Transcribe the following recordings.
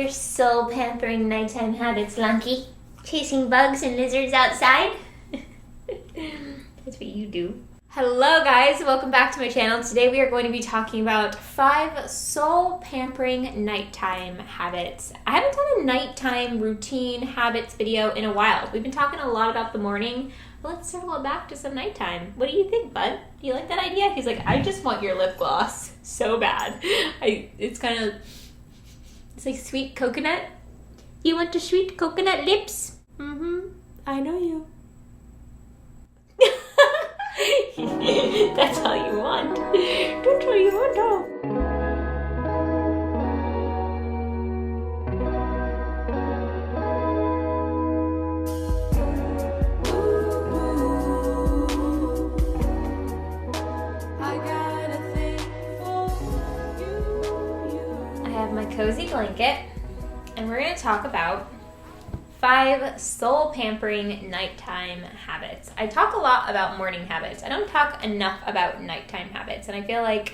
your soul pampering nighttime habits, Lunky? Chasing bugs and lizards outside? That's what you do. Hello guys, welcome back to my channel. Today we are going to be talking about 5 soul pampering nighttime habits. I haven't done a nighttime routine habits video in a while. We've been talking a lot about the morning. Well, let's circle it back to some nighttime. What do you think, bud? Do you like that idea? He's like, I just want your lip gloss so bad. It's like sweet coconut. You want the sweet coconut lips? I know you. That's all you want. That's all you want, though. I have my cozy blanket, and we're going to talk about 5 soul pampering nighttime habits. I talk a lot about morning habits. I don't talk enough about nighttime habits, and I feel like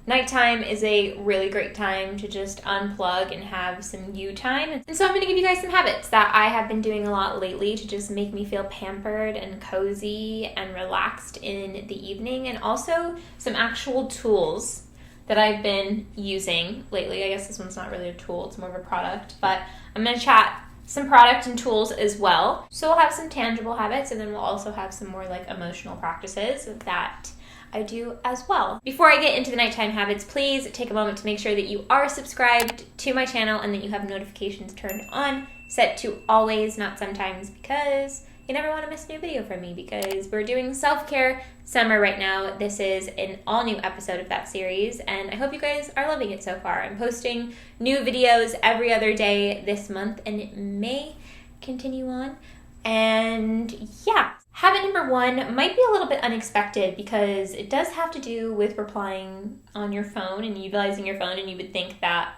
nighttime is a really great time to just unplug and have some you time. And so I'm going to give you guys some habits that I have been doing a lot lately to just make me feel pampered and cozy and relaxed in the evening, and also some actual tools that I've been using lately. I guess this one's not really a tool, it's more of a product, but I'm going to chat some product and tools as well. So we'll have some tangible habits, and then we'll also have some more like emotional practices that I do as well. Before I get into the nighttime habits, please take a moment to make sure that you are subscribed to my channel and that you have notifications turned on, set to always, not sometimes, because you never want to miss a new video from me, because we're doing self-care summer right now. This is an all-new episode of that series, and I hope you guys are loving it so far. I'm posting new videos every other day this month, and it may continue on. And yeah, habit number 1 might be a little bit unexpected because it does have to do with replying on your phone and utilizing your phone, and you would think that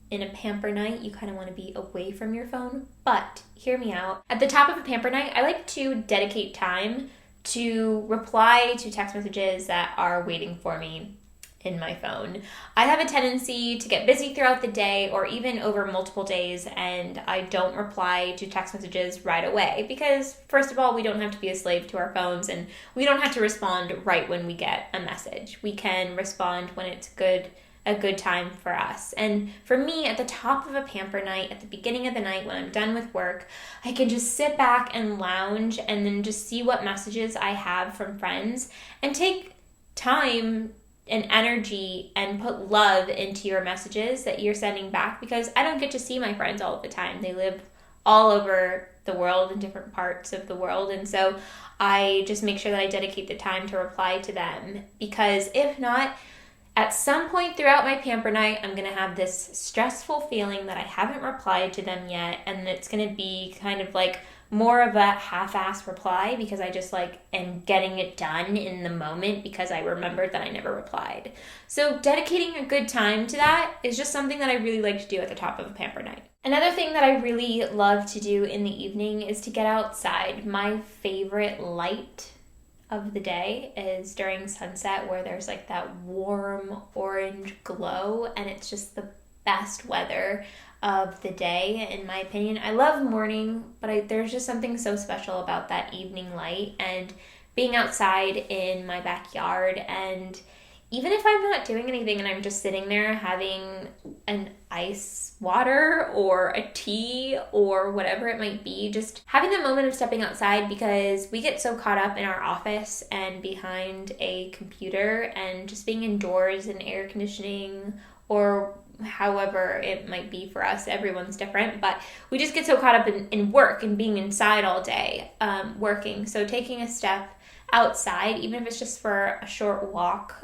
in a pamper night, you kind of want to be away from your phone, but hear me out. At the top of a pamper night, I like to dedicate time to reply to text messages that are waiting for me in my phone. I have a tendency to get busy throughout the day or even over multiple days, and I don't reply to text messages right away because, first of all, we don't have to be a slave to our phones, and we don't have to respond right when we get a message. We can respond when it's a good time for us. And for me, at the top of a pamper night, at the beginning of the night when I'm done with work, I can just sit back and lounge and then just see what messages I have from friends and take time and energy and put love into your messages that you're sending back, because I don't get to see my friends all the time. They live all over the world in different parts of the world, and so I just make sure that I dedicate the time to reply to them, because if not, at some point throughout my pamper night, I'm going to have this stressful feeling that I haven't replied to them yet, and it's going to be kind of like more of a half-ass reply because I just like am getting it done in the moment because I remembered that I never replied. So dedicating a good time to that is just something that I really like to do at the top of a pamper night. Another thing that I really love to do in the evening is to get outside. My favorite light of the day is during sunset, where there's like that warm orange glow, and it's just the best weather of the day, in my opinion. I love morning, but there's just something so special about that evening light and being outside in my backyard. And even if I'm not doing anything and I'm just sitting there having an ice water or a tea or whatever it might be, just having the moment of stepping outside, because we get so caught up in our office and behind a computer and just being indoors in air conditioning or however it might be for us. Everyone's different, but we just get so caught up in work and being inside all day working. So taking a step outside, even if it's just for a short walk,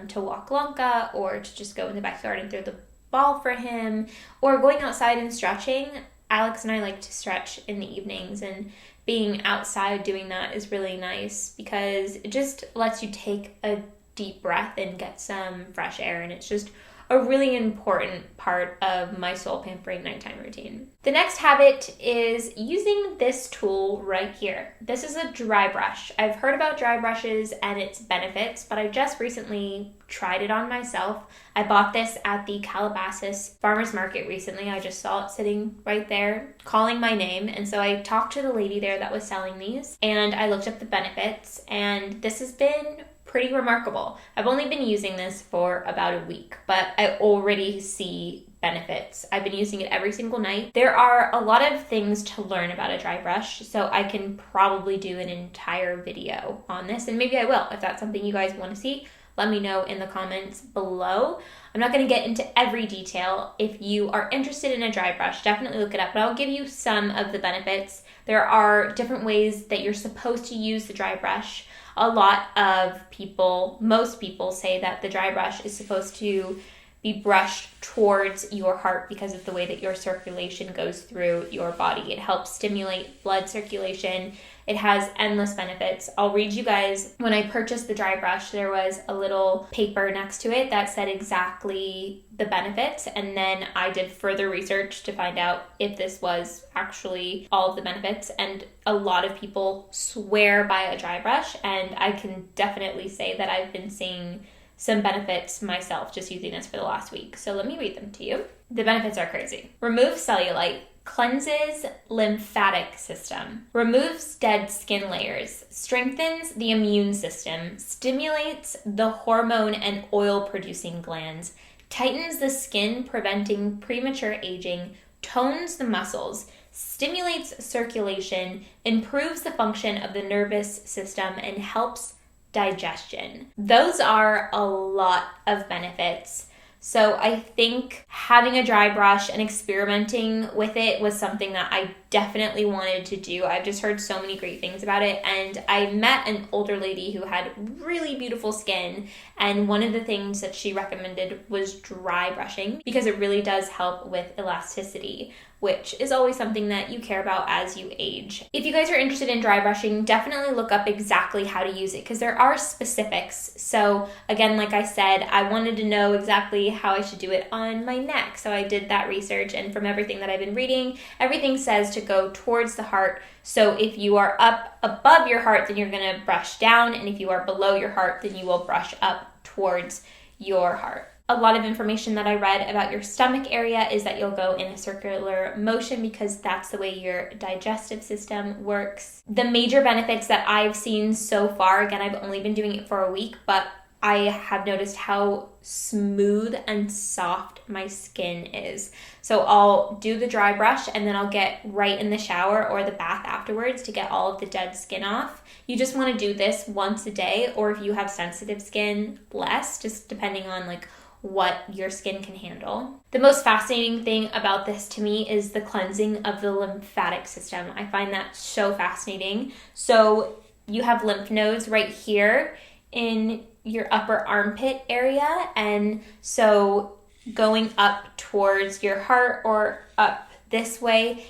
to walk Lanka, or to just go in the backyard and throw the ball for him, or going outside and stretching. Alex and I like to stretch in the evenings, and being outside doing that is really nice because it just lets you take a deep breath and get some fresh air, and it's just a really important part of my soul pampering nighttime routine. The next habit is using this tool right here. This is a dry brush. I've heard about dry brushes and its benefits, but I just recently tried it on myself. I bought this at the Calabasas farmers market recently. I just saw it sitting right there calling my name, and so I talked to the lady there that was selling these and I looked up the benefits, and this has been pretty remarkable. I've only been using this for about a week, but I already see benefits. I've been using it every single night. There are a lot of things to learn about a dry brush, so I can probably do an entire video on this, and maybe I will. If that's something you guys want to see, let me know in the comments below. I'm not going to get into every detail. If you are interested in a dry brush, definitely look it up, but I'll give you some of the benefits. There are different ways that you're supposed to use the dry brush. A lot of people, most people say that the dry brush is supposed to be brushed towards your heart because of the way that your circulation goes through your body. It helps stimulate blood circulation. It has endless benefits. I'll read you guys, when I purchased the dry brush, there was a little paper next to it that said exactly the benefits, and then I did further research to find out if this was actually all of the benefits, and a lot of people swear by a dry brush, and I can definitely say that I've been seeing some benefits myself just using this for the last week. So let me read them to you. The benefits are crazy. Remove cellulite, cleanses lymphatic system, removes dead skin layers, strengthens the immune system, stimulates the hormone and oil producing glands, tightens the skin, preventing premature aging, tones the muscles, stimulates circulation, improves the function of the nervous system, and helps digestion. Those are a lot of benefits. So I think having a dry brush and experimenting with it was something that I definitely wanted to do. I've just heard so many great things about it, and I met an older lady who had really beautiful skin, and one of the things that she recommended was dry brushing because it really does help with elasticity, which is always something that you care about as you age. If you guys are interested in dry brushing, definitely look up exactly how to use it because there are specifics. So again, like I said, I wanted to know exactly how I should do it on my neck. So I did that research, and from everything that I've been reading, everything says to go towards the heart. So if you are up above your heart, then you're gonna brush down, and if you are below your heart, then you will brush up towards your heart. A lot of information that I read about your stomach area is that you'll go in a circular motion because that's the way your digestive system works. The major benefits that I've seen so far, again, I've only been doing it for a week, but I have noticed how smooth and soft my skin is. So I'll do the dry brush and then I'll get right in the shower or the bath afterwards to get all of the dead skin off. You just want to do this once a day, or if you have sensitive skin, less, just depending on like what your skin can handle. The most fascinating thing about this to me is the cleansing of the lymphatic system. I find that so fascinating. So you have lymph nodes right here in your upper armpit area, and so going up towards your heart or up this way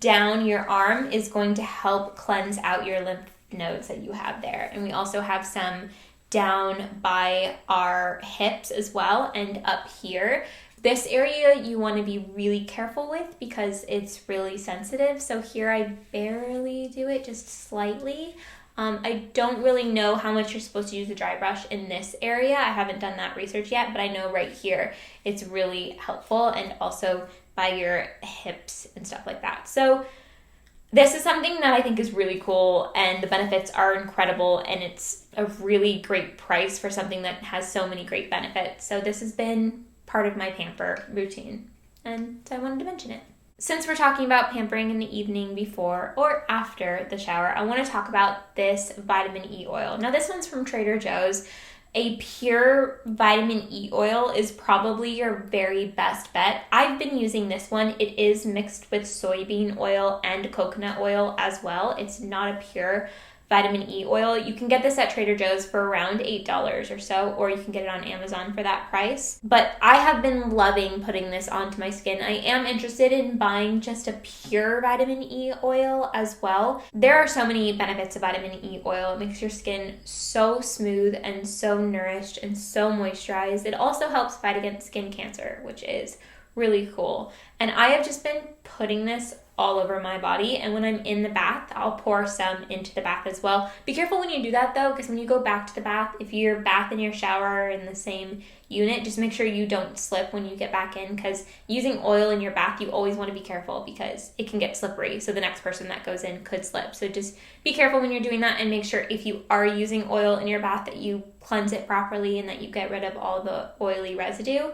down your arm is going to help cleanse out your lymph nodes that you have there. And we also have some down by our hips as well and up here. This area you want to be really careful with because it's really sensitive. So here I barely do it, just slightly. I don't really know how much you're supposed to use the dry brush in this area. I haven't done that research yet, but I know right here it's really helpful, and also by your hips and stuff like that. So this is something that I think is really cool, and the benefits are incredible, and it's a really great price for something that has so many great benefits. So this has been part of my pamper routine, and so I wanted to mention it. Since we're talking about pampering in the evening before or after the shower, I want to talk about this vitamin E oil. Now this one's from Trader Joe's. A pure vitamin E oil is probably your very best bet. I've been using this one. It is mixed with soybean oil and coconut oil as well. It's not a pure vitamin E oil. You can get this at Trader Joe's for around $8 or so, or you can get it on Amazon for that price. But I have been loving putting this onto my skin. I am interested in buying just a pure vitamin E oil as well. There are so many benefits of vitamin E oil. It makes your skin so smooth and so nourished and so moisturized. It also helps fight against skin cancer, which is really cool. And I have just been putting this all over my body, and when I'm in the bath, I'll pour some into the bath as well. Be careful when you do that though, because when you go back to the bath, if your bath and your shower are in the same unit, just make sure you don't slip when you get back in, because using oil in your bath, you always want to be careful because it can get slippery, so the next person that goes in could slip. So just be careful when you're doing that, and make sure if you are using oil in your bath that you cleanse it properly and that you get rid of all the oily residue.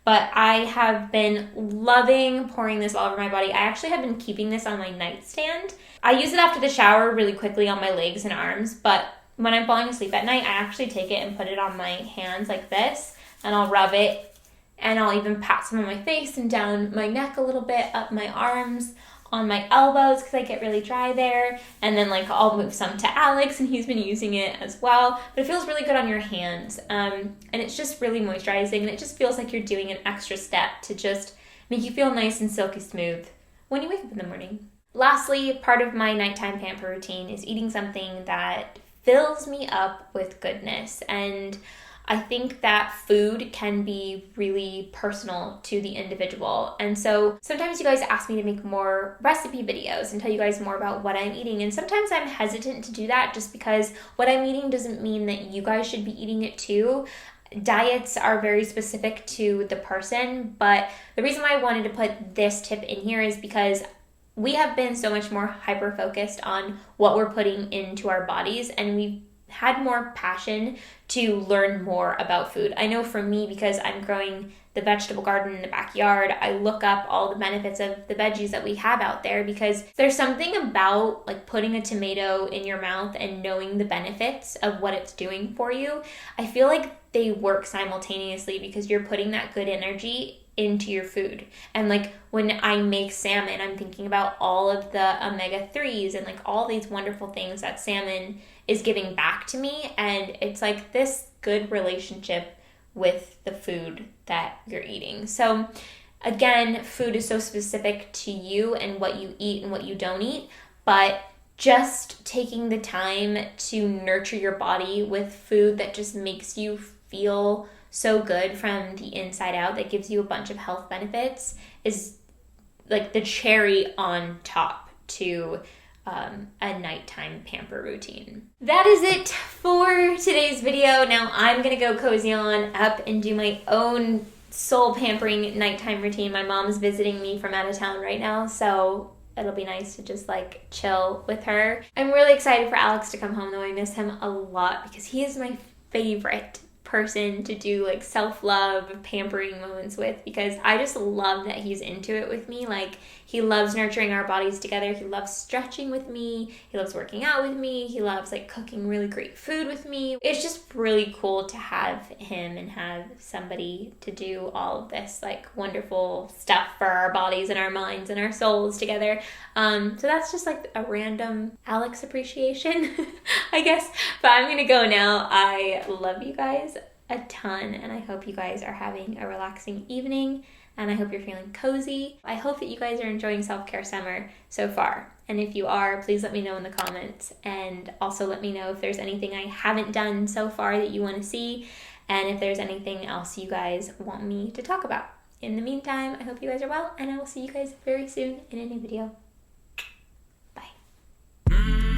But I have been loving pouring this all over my body. I actually have been keeping this on my nightstand. I use it after the shower really quickly on my legs and arms, but when I'm falling asleep at night, I actually take it and put it on my hands like this, and I'll rub it, and I'll even pat some on my face and down my neck a little bit, up my arms, on my elbows because I get really dry there, and then like I'll move some to Alex and he's been using it as well. But it feels really good on your hands, and it's just really moisturizing, and it just feels like you're doing an extra step to just make you feel nice and silky smooth when you wake up in the morning. Lastly, part of my nighttime pamper routine is eating something that fills me up with goodness, and I think that food can be really personal to the individual. And so sometimes you guys ask me to make more recipe videos and tell you guys more about what I'm eating. And sometimes I'm hesitant to do that just because what I'm eating doesn't mean that you guys should be eating it too. Diets are very specific to the person, but the reason why I wanted to put this tip in here is because we have been so much more hyper-focused on what we're putting into our bodies, and we've had more passion to learn more about food. I know for me, because I'm growing the vegetable garden in the backyard, I look up all the benefits of the veggies that we have out there, because there's something about like putting a tomato in your mouth and knowing the benefits of what it's doing for you. I feel like they work simultaneously because you're putting that good energy into your food. And like when I make salmon, I'm thinking about all of the omega-3s and like all these wonderful things that salmon is giving back to me. And it's like this good relationship with the food that you're eating. So again, food is so specific to you and what you eat and what you don't eat, but just taking the time to nurture your body with food that just makes you feel so good from the inside out, that gives you a bunch of health benefits, is like the cherry on top to a nighttime pamper routine. That is it for today's video. Now I'm gonna go cozy on up and do my own soul pampering nighttime routine. My mom's visiting me from out of town right now, so it'll be nice to just like chill with her. I'm really excited for Alex to come home though. I miss him a lot because he is my favorite person to do like self-love pampering moments with, because I just love that he's into it with me. Like, he loves nurturing our bodies together. He loves stretching with me. He loves working out with me. He loves like cooking really great food with me. It's just really cool to have him and have somebody to do all of this like wonderful stuff for our bodies and our minds and our souls together. So that's just like a random Alex appreciation, I guess. But I'm gonna go now. I love you guys a ton, and I hope you guys are having a relaxing evening, and I hope you're feeling cozy. I hope that you guys are enjoying self-care summer so far, and if you are, please let me know in the comments, and also let me know if there's anything I haven't done so far that you want to see, and if there's anything else you guys want me to talk about. In the meantime, I hope you guys are well, and I will see you guys very soon in a new video. Bye.